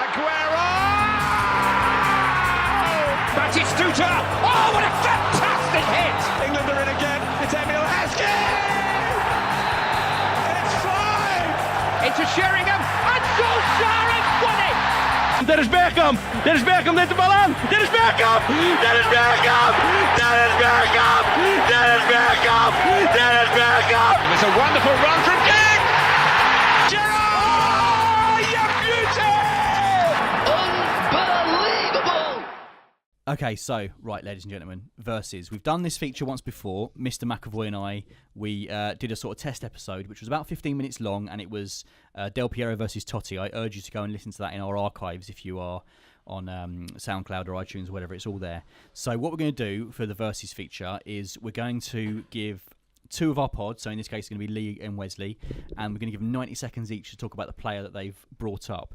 Aguero! Batistuta! Oh, what a fantastic hit! England are in again. It's Emil Heskey! It's 5! Into Sheringham, and Solskjaer has won it! Dennis Bergkamp neemt de bal aan. Dennis Bergkamp! Dennis Bergkamp! Dennis Bergkamp! Dennis Bergkamp! Dennis Bergkamp! It's a wonderful run from King! Gerard! You beauty! Unbelievable! Okay, so, right, ladies and gentlemen, versus. We've done this feature once before. Mr. McAvoy and I, we did a sort of test episode, which was about 15 minutes long, and it was Del Piero versus Totti. I urge you to go and listen to that in our archives if you are on SoundCloud or iTunes or whatever. It's all there. So what we're going to do for the versus feature is we're going to give two of our pods, so in this case it's going to be Lee and Wesley, and we're going to give them 90 seconds each to talk about the player that they've brought up.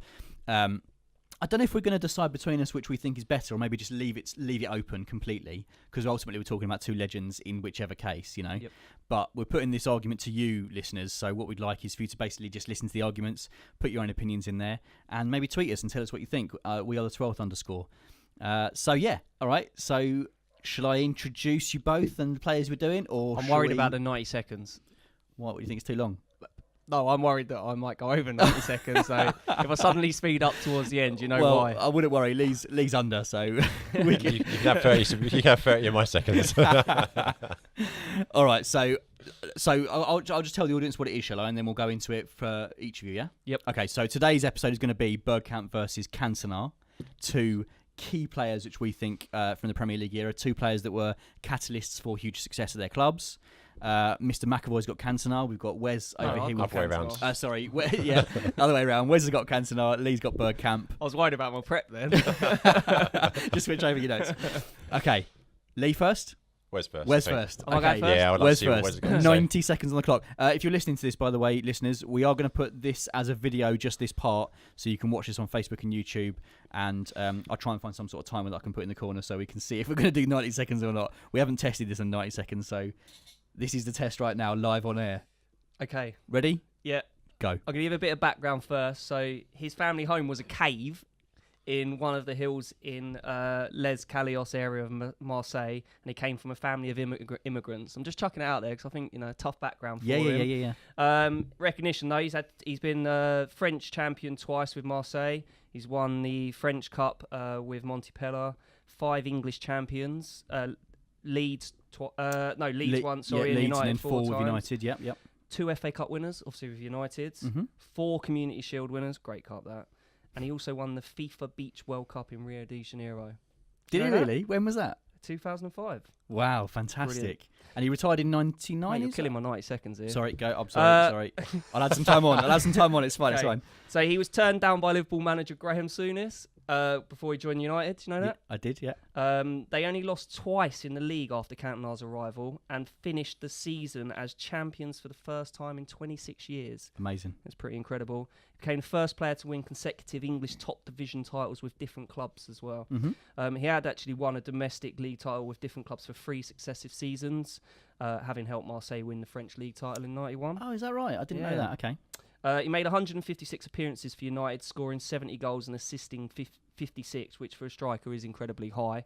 I don't know if we're going to decide between us which we think is better, or maybe just leave it open completely, because ultimately we're talking about two legends in whichever case, you know. Yep. But we're putting this argument to you, listeners. So what we'd like is for you to basically just listen to the arguments, put your own opinions in there, and maybe tweet us and tell us what you think. We are the 12th_. So yeah, all right. So shall I introduce you both and the players we're doing, or I'm worried about the 90 seconds. What do you think it's too long? No, I'm worried that I might go over 90 seconds. So if I suddenly speed up towards the end, you know why. I wouldn't worry. Lee's under, so you can have 30. You can have 30 of my seconds. All right, so I'll just tell the audience what it is, shall I? And then we'll go into it for each of you, yeah? Yep. Okay, so today's episode is going to be Bergkamp versus Cantona, two key players which we think from the Premier League era, two players that were catalysts for huge success at their clubs. Mr. McAvoy's got Cantona. We've got Wes over here. Halfway round. Sorry, yeah, other way around. Wes has got Cantona. Lee's got Bergkamp. I was worried about my prep then. Just switch over your notes. Okay, Lee first. Wes first. Wes first. Am I going first? Yeah, I would like Wes to see what Wes first. is going to say. 90 seconds on the clock. If you're listening to this, by the way, listeners, we are going to put this as a video, just this part, so you can watch this on Facebook and YouTube. And I'll try and find some sort of timer that I can put in the corner so we can see if we're going to do 90 seconds or not. We haven't tested this in 90 seconds, so this is the test right now, live on air. Okay. Ready? Yeah. Go. I'm going to give a bit of background first. So his family home was a cave in one of the hills in Les Calios area of Marseille, and he came from a family of immigrants. I'm just chucking it out there because I think, tough background for him. Yeah. Recognition though, he's been French champion twice with Marseille. He's won the French Cup with Montpellier, 5 English champions, Leeds once, in United and then 4 with times. United, yep. 2 FA Cup winners, obviously with United. Mm-hmm. 4 Community Shield winners, great cup that. And he also won the FIFA Beach World Cup in Rio de Janeiro. Did he know really? When was that? 2005. Wow, fantastic. Brilliant. And he retired in 99? Mate, you're killing my 90 seconds here. Sorry, go. I'm sorry. I'll add some time on. It's fine, Okay. it's fine. So he was turned down by Liverpool manager Graham Souness before he joined United. Do you know that? I did, yeah. They only lost twice in the league after Cantona's arrival and finished the season as champions for the first time in 26 years. Amazing. That's pretty incredible. Became the first player to win consecutive English top division titles with different clubs as well. Mm-hmm. He had actually won a domestic league title with different clubs for 3 successive seasons, having helped Marseille win the French league title in 91. Oh, is that right? I didn't know that. Okay. He made 156 appearances for United, scoring 70 goals and assisting 56, which for a striker is incredibly high.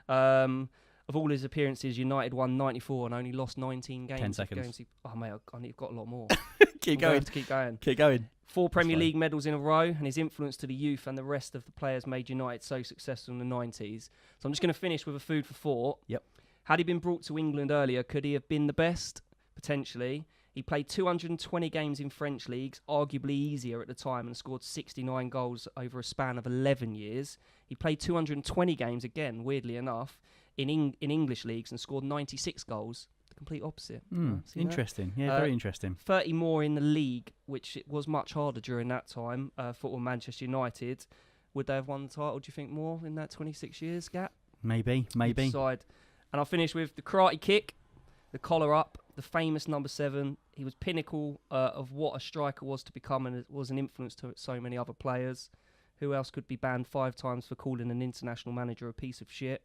Of all his appearances, United won 94 and only lost 19 games. 10 seconds. I've got a lot more. Keep going. Keep going. Keep going. 4 Premier League medals in a row, and his influence to the youth and the rest of the players made United so successful in the 90s. So I'm just going to finish with a food for thought. Yep. Had he been brought to England earlier, could he have been the best? Potentially. He played 220 games in French leagues, arguably easier at the time, and scored 69 goals over a span of 11 years. He played 220 games, again, weirdly enough, in English leagues and scored 96 goals. The complete opposite. Interesting. Yeah, very interesting. 30 more in the league, which it was much harder during that time for Manchester United. Would they have won the title, do you think, more in that 26 years gap? Maybe. Decide. And I'll finish with the karate kick, the collar up, the famous number 7. He was pinnacle of what a striker was to become, and it was an influence to so many other players. Who else could be banned 5 times for calling an international manager a piece of shit?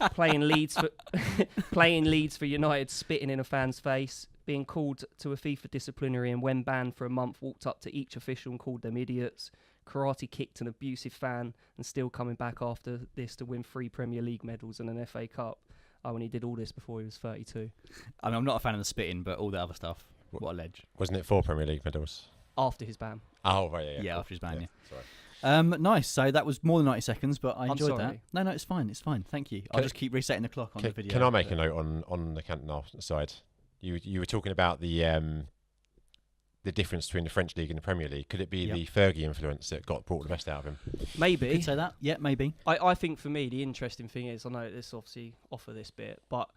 playing Leeds for United, spitting in a fan's face, being called to a FIFA disciplinary, and when banned for a month, walked up to each official and called them idiots. karate kicked an abusive fan and still coming back after this to win 3 Premier League medals and an FA Cup. Oh, and he did all this before he was 32. I mean, I'm not a fan of the spitting, but all the other stuff. What a ledge. Wasn't it 4 Premier League medals? After his ban. Oh, right, Yeah, cool. after his ban, yeah. Sorry. Nice. So that was more than 90 seconds, but I enjoyed that. sorry. No, it's fine. It's fine. Thank you. I'll just keep resetting the clock on the video. Can I make a note on the Cantona side? You were talking about the difference between the French league and the Premier League. Could it be the Fergie influence that brought the best out of him? Maybe. Could say that. Yeah, maybe. I think for me, the interesting thing is, I know this obviously offer this bit, but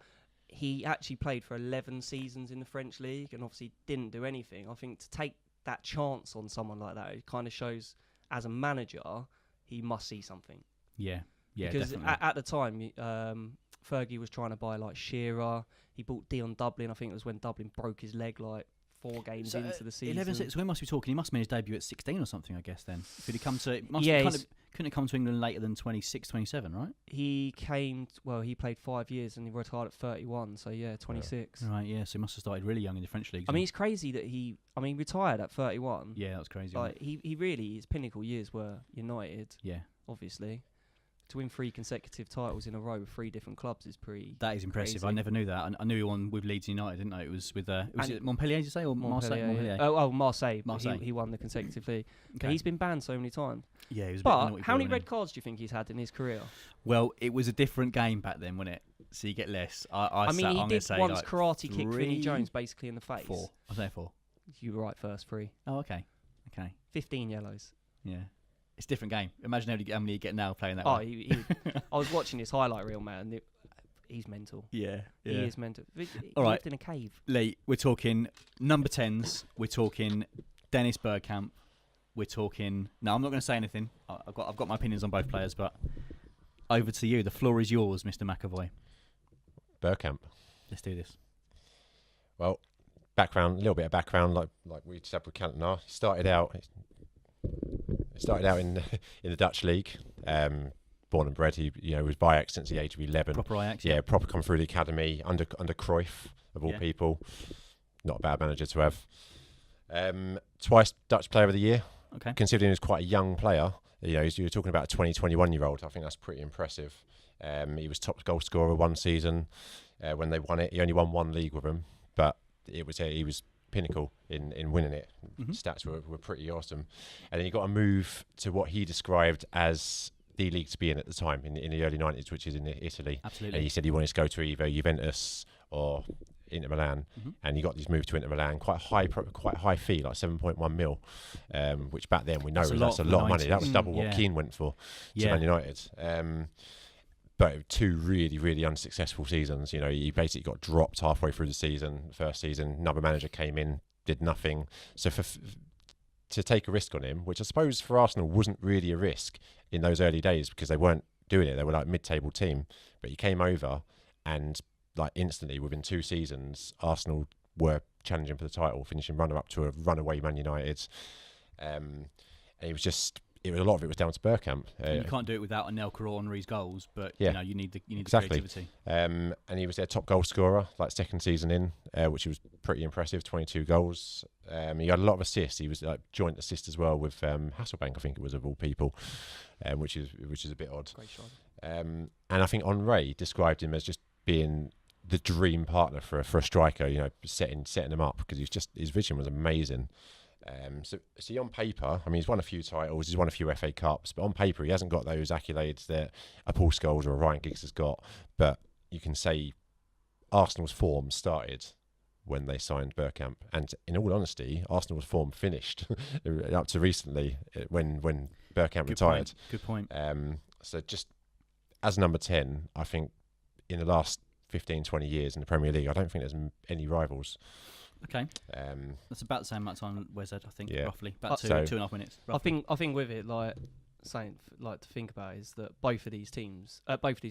he actually played for 11 seasons in the French league and obviously didn't do anything. I think to take that chance on someone like that, it kind of shows as a manager, he must see something. Yeah, because definitely. at the time, Fergie was trying to buy like Shearer. He bought Dion Dublin. I think it was when Dublin broke his leg like 4 games into the season. 11 6. So we must be talking. He must have made his debut at 16 or something, I guess. Then could he come to? Couldn't have come to England later than 26, 27, right? He came. He played 5 years and he retired at 31. So 26. Right. Yeah. So he must have started really young in the French league. I mean, it's crazy that he retired at 31. Yeah, that was crazy. Like he really, his pinnacle years were United. Yeah. Obviously. To win 3 consecutive titles in a row with 3 different clubs is pretty. That is impressive. Crazy. I never knew that. I knew he won with Leeds United, didn't I? It was with was it Montpellier, did you say, or Marseille? Yeah. Oh, Marseille. Marseille. He won the consecutively. Okay. He's been banned so many times. Yeah, he was. But how many red cards do you think he's had in his career? Well, it was a different game back then, wasn't it? So you get less. I mean, he did once karate kick Vinnie Jones basically in the face. 4. I say 4. You were right first, 3. Oh, okay. 15 yellows. Yeah. It's a different game. Imagine how many you get now playing that way. I was watching his highlight reel, man. And he's mental. Yeah. He is mental. He All right. lived in a cave. Lee, we're talking number 10s. We're talking Dennis Bergkamp. We're talking... No, I'm not going to say anything. I've got my opinions on both players, but over to you. The floor is yours, Mr. McAvoy. Bergkamp. Let's do this. Well, a little bit of background, like we said with Cantona. He started out in the Dutch league, born and bred. He was by Ajax since the age of 11. Proper Ajax. Yeah, proper come through the academy under Cruyff of all people. Not a bad manager to have. Twice Dutch Player of the Year. Okay. Considering he was quite a young player, you were talking about a 21-year-old. I think that's pretty impressive. He was top goal scorer one season when they won it. He only won 1 league with them, but he was pinnacle in winning it. Mm-hmm. Stats were pretty awesome. And then he got a move to what he described as the league to be in at the time in the early 90s, which is in Italy. Absolutely. And he said he wanted to go to either Juventus or Inter Milan, and he got this move to Inter Milan, quite high fee, like 7.1 mil, which back then we know that's a lot of money. That was double what Keane went for to Man United. But 2 really, really unsuccessful seasons. He basically got dropped halfway through the season. First season, another manager came in, did nothing. So to take a risk on him, which I suppose for Arsenal wasn't really a risk in those early days because they weren't doing it. They were like mid-table team. But he came over and like instantly within 2 seasons, Arsenal were challenging for the title, finishing runner-up to a runaway Man United. And it was a lot of it was down to Bergkamp. You can't do it without Anelka or Henry's goals, but you need the exactly. creativity. And he was their top goal scorer, like second season in, which was pretty impressive. 22 goals. He had a lot of assists. He was like joint assist as well with Hasselbank, I think it was of all people, which is a bit odd. Great shot. And I think Henry described him as just being the dream partner for a striker. Setting him up because his vision was amazing. So on paper, I mean, he's won a few titles, he's won a few FA Cups, but on paper, he hasn't got those accolades that a Paul Scholes or a Ryan Giggs has got. But you can say Arsenal's form started when they signed Bergkamp, and in all honesty, Arsenal's form finished up to recently when Bergkamp retired. Good point. So just as number 10, I think in the last 15, 20 years in the Premier League, I don't think there's any rivals. Okay. That's about the same amount of time Wes had, I think, roughly. About 2.5 minutes. Roughly. I think with it, like something like to think about is that both of these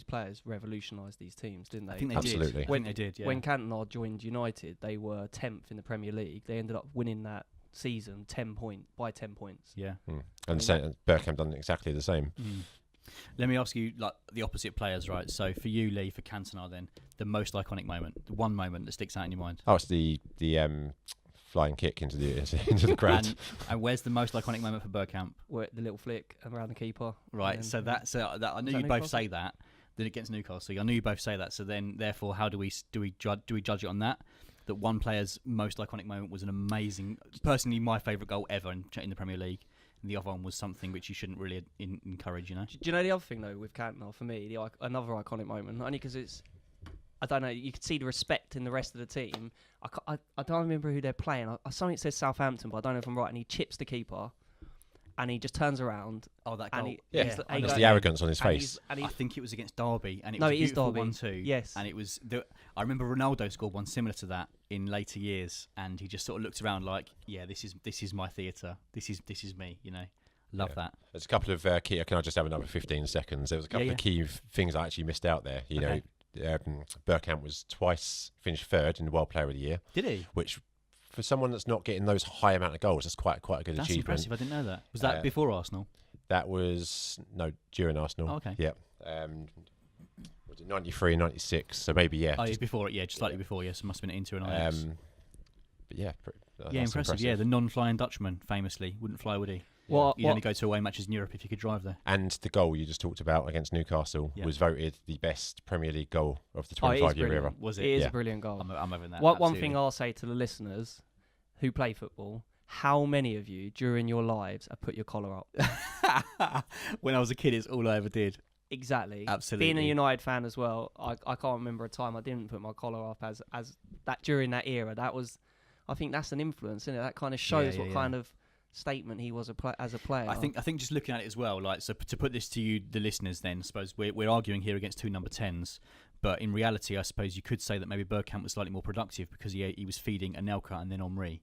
players revolutionised these teams, didn't they? I think they Absolutely. did. When they did, yeah. When Cantona joined United, they were 10th in the Premier League. They ended up winning that season 10 points. Yeah. And Bergkamp done exactly the same. Let me ask you, like, the opposite players, right? So for you, Lee, for Cantona, then, the most iconic moment, the one moment that sticks out in your mind. Oh, it's the flying kick into the crowd. And where's the most iconic moment for Bergkamp? Where the little flick around the keeper. Right. So that I knew you both say that against Newcastle. I knew you both say that. So then, therefore, how do we judge it on that? That one player's most iconic moment was an amazing, personally my favourite goal ever in the Premier League. And the other one was something which you shouldn't really encourage, you know? Do you know the other thing, though, with Cantona, for me, another iconic moment, only because it's, I don't know, you could see the respect in the rest of the team. I don't remember who they're playing. Something says Southampton, but I don't know if I'm right. And he chips the keeper, and he just turns around. Oh, that goal. And the arrogance on his face. I think it was against Derby, and it no, was it is beautiful Derby. 1-2. Yes. And it was... I remember Ronaldo scored one similar to that in later years, and he just sort of looked around like, yeah, this is my theatre. This is me, you know? Love that. There's a couple of key... Can I just have another 15 seconds? There was a couple of key things I actually missed out there. You know, Bergkamp was twice finished third in the World Player of the Year. Did he? Which, for someone that's not getting those high amount of goals, that's quite a good That's achievement. impressive. I didn't know that. Was that before Arsenal? That was... No, during Arsenal. Oh, okay. Yeah. Was it 93 and 96? So maybe, yeah. Oh, before it, just slightly before, yes. It must have been Inter and Ajax. But yeah, yeah, impressive. Yeah, the non-flying Dutchman, famously. Wouldn't fly, would he? You'd only go to away matches in Europe if you could drive there. And the goal you just talked about against Newcastle was voted the best Premier League goal of the 25-year era. Was it? It is a brilliant goal. I'm having that. One thing I'll say to the listeners who play football, how many of you during your lives have put your collar up? When I was a kid, it's all I ever did. Exactly. Absolutely. Being a United fan as well, I can't remember a time I didn't put my collar up as that during that era. That was, I think that's an influence, isn't it? That kind of shows what kind of statement he was as a player. I think just looking at it as well, like, so to put this to you, the listeners, then I suppose we're arguing here against two number 10s, but in reality, I suppose you could say that maybe Bergkamp was slightly more productive because he was feeding Anelka and then Henry,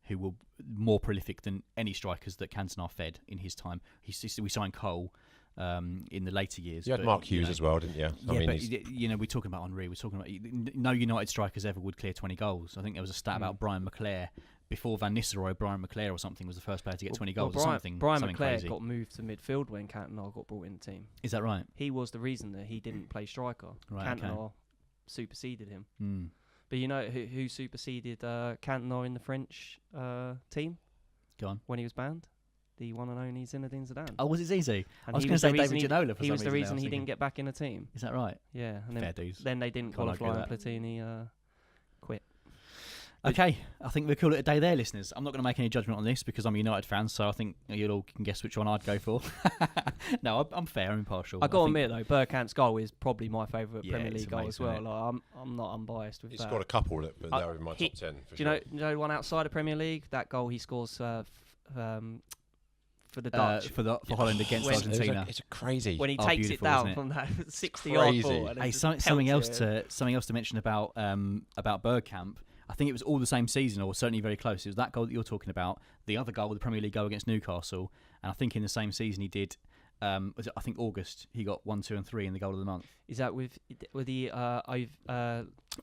who were more prolific than any strikers that Cantona fed in his time. We signed Cole in the later years. You had Mark Hughes as well, didn't you? We're talking about Henry. We're talking about no United strikers ever would clear 20 goals. I think there was a stat about Brian McClare. Before Van Nistelrooy, Brian McClare or something was the first player to get 20 goals or something. Brian something McClare crazy. got moved to midfield when Cantona got brought in the team. Is that right? He was the reason that he didn't play striker. Right, Cantona superseded him. Mm. But you know who superseded Cantona in the French team? Go on. When he was banned? The one and only Zinedine Zidane. Oh, was it Zizi? And I was going to say David Ginola for he some was the reason there, he didn't get back in the team. Is that right? Yeah. And Fair dues. then they didn't qualify and Platini quit. Okay, I think we'll call it a day there, listeners. I'm not going to make any judgment on this because I'm a United fan, so I think you all can guess which one I'd go for. No, I'm fair, I'm impartial. I got to admit, though, Bergkamp's goal is probably my favourite Premier League goal as well. Like, I'm not unbiased with that. He's got a couple that they're in my top 10. Do you know one outside of Premier League? That goal he scores for the Dutch. For Holland against Argentina. It's crazy. When he takes it down from that 60-yard ball. Hey, something else to mention about Bergkamp. I think it was all the same season, or certainly very close. It was that goal that you're talking about, the other goal, the Premier League goal against Newcastle, and I think in the same season he did. Was it, I think August he got 1, 2, and 3 in the goal of the month. Is that with the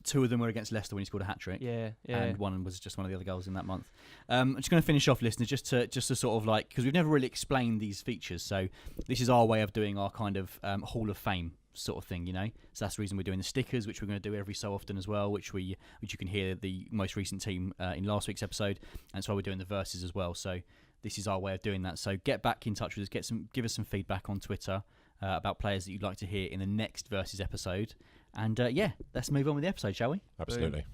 two of them were against Leicester when he scored a hat trick. Yeah. And one was just one of the other goals in that month. I'm just going to finish off, listeners, just to sort of like, because we've never really explained these features, so this is our way of doing our kind of Hall of Fame sort of thing, you know. So that's the reason we're doing the stickers, which we're going to do every so often as well, which you can hear the most recent team in last week's episode, and that's why we're doing the verses as well. So this is our way of doing that. So get back in touch with us, give us some feedback on Twitter about players that you'd like to hear in the next verses episode, and let's move on with the episode, shall we? Absolutely.